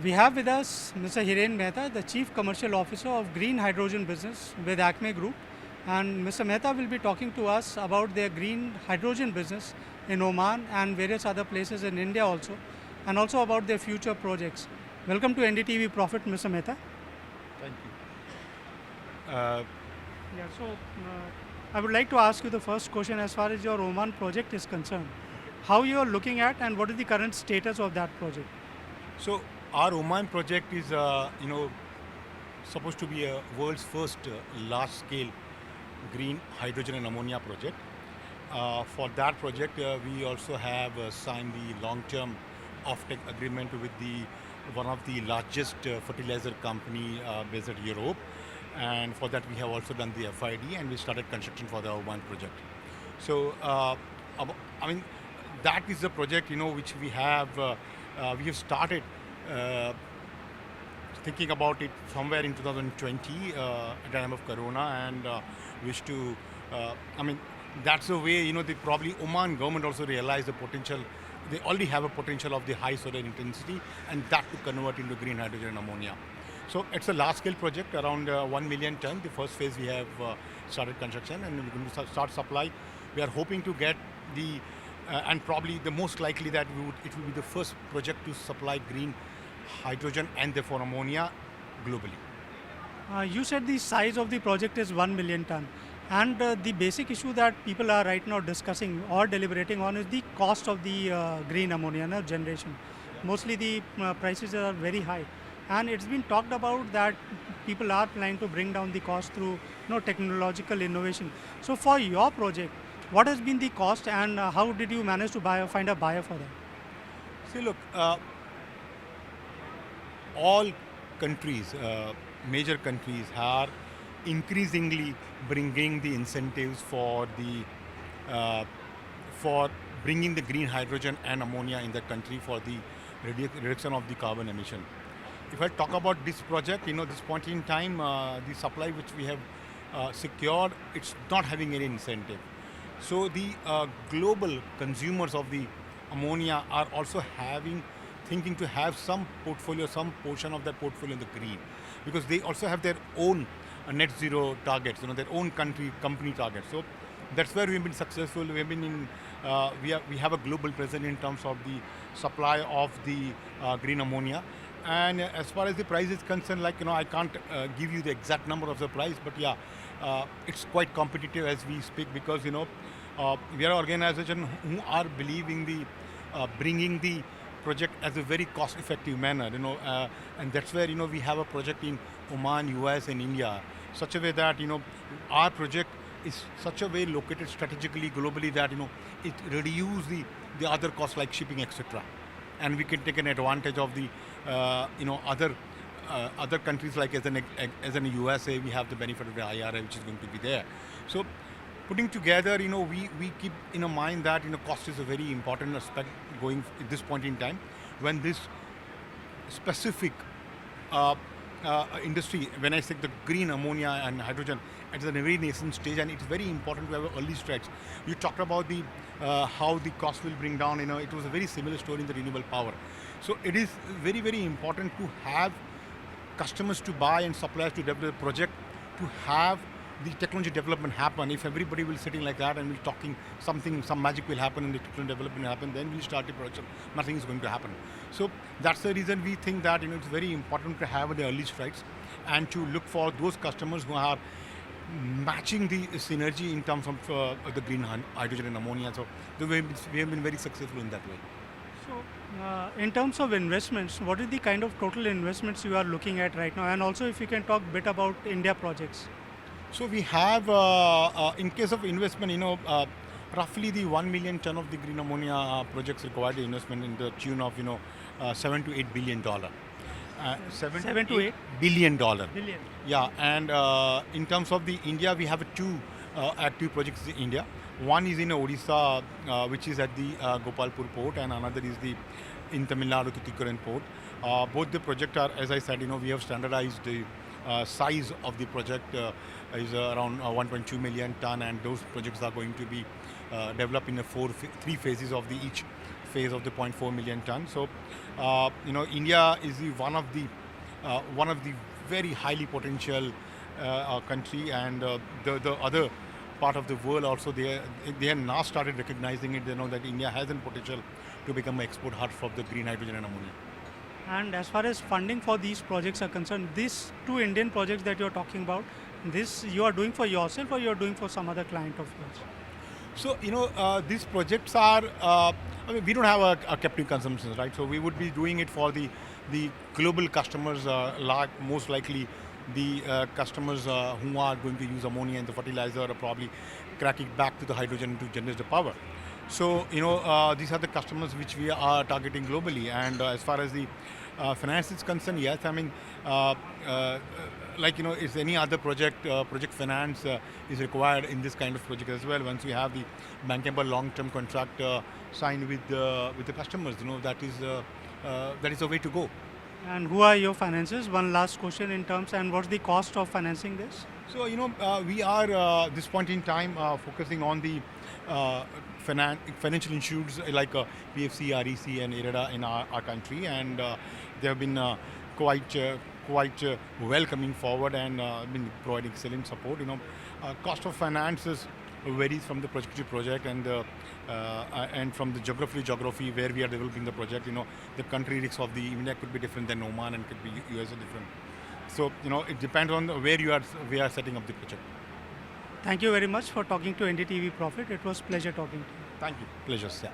We have with us Mr. Hiren Mehta, the Chief Commercial Officer of Green Hydrogen Business with ACME Group. And Mr. Mehta will be talking to us about their green hydrogen business in Oman and various other places in India also, and also about their future projects. Welcome to NDTV Profit, Mr. Mehta. Thank you. I would like to ask you the first question as far as your Oman project is concerned. How you are looking at and what is the current status of that project? So our Oman project is, supposed to be a world's first large-scale green hydrogen and ammonia project. For that project, we also have signed the long-term offtake agreement with one of the largest fertilizer company based in Europe. And for that, we have also done the FID and we started construction for the Oman project. So, that is the project, which we have started thinking about it somewhere in 2020 at the time of Corona, and wish to, that's the way, probably Oman government also realized the potential. They already have a potential of the high solar intensity, and that to convert into green hydrogen and ammonia. So it's a large-scale project, around 1 million ton. The first phase we have started construction, and we're going to start supply. We are hoping to get and probably the most likely that it will be the first project to supply green hydrogen and therefore ammonia globally. You said the size of the project is 1 million ton. And the basic issue that people are right now discussing or deliberating on is the cost of the green ammonia generation. Mostly the prices are very high. And it's been talked about that people are planning to bring down the cost through technological innovation. So for your project, what has been the cost and how did you manage to find a buyer for that? See, look, all countries, major countries are increasingly bringing the incentives for bringing the green hydrogen and ammonia in the country for the reduction of the carbon emission. If I talk about this project, this point in time, the supply which we have secured, it's not having any incentive. So the global consumers of the ammonia are also thinking to have some portion of that portfolio in the green, because they also have their own net zero targets, their own company targets. So that's where we've been successful. We've been we have a global presence in terms of the supply of the green ammonia. And as far as the price is concerned, I can't give you the exact number of the price, but yeah, it's quite competitive as we speak, because we are an organization who are believing bringing the project as a very cost-effective manner, and that's where we have a project in Oman, US, and India, such a way that our project is such a way located strategically globally that it reduces the other costs like shipping, etc. And we can take an advantage of the other countries, like as in USA, we have the benefit of the IRA, which is going to be there. So putting together, we keep in mind that cost is a very important aspect going at this point in time, when this specific industry, when I say the green ammonia and hydrogen, it's a very nascent stage, and it's very important to have early strides. You talked about how the cost will bring down. It was a very similar story in the renewable power. So it is very, very important to have customers to buy and suppliers to develop the project, to have the technology development happen. If everybody will sitting like that and we're talking some magic will happen and the technology development will happen, then we'll start the production. Nothing is going to happen. So that's the reason we think that it's very important to have the early strides and to look for those customers who are matching the synergy in terms of the green hydrogen and ammonia. So we have been very successful in that way. So in terms of investments, what is the kind of total investments you are looking at right now? And also if you can talk a bit about India projects. So we have, in case of investment, roughly the 1 million ton of the green ammonia projects require the investment in the tune of, $7 to $8 billion. $7 to $8 billion. Billion. Yeah, and in terms of the India, we have two active projects in India. One is in Odisha, which is at the Gopalpur port, and another is in Tamil Nadu, Tuticorin port. Both the projects are, as I said, we have standardized the size of the project is around 1.2 million ton, and those projects are going to be developed in three phases of each phase of the 0.4 million ton. So, India is one of the very highly potential country, and the other part of the world also they have now started recognizing it. They know that India has a potential to become an export hub for the green hydrogen and ammonia. And as far as funding for these projects are concerned, these two Indian projects that you're talking about, this you are doing for yourself or you're doing for some other client of yours? So, these projects are, we don't have a captive consumption, right? So we would be doing it for the global customers, most likely the customers who are going to use ammonia in the fertilizer, or probably crack it back to the hydrogen to generate the power. So, these are the customers which we are targeting globally. And as far as the finance is concerned, yes, I mean, if any other project finance is required in this kind of project as well. Once we have the bankable long-term contract signed with the customers, that is the way to go. And who are your financiers? One last question in terms, and what's the cost of financing this? So, we are this point in time focusing on the financial institutes like PFC, REC, and IREDA in our country, and they have been quite well coming forward and been providing excellent support. Cost of finances varies from the project to project, and from the geography where we are developing the project. The country risks of the India could be different than Oman, and could be US different. So, it depends on where we are setting up the project. Thank you very much for talking to NDTV Profit. It was pleasure talking to you. Thank you. Pleasure, sir.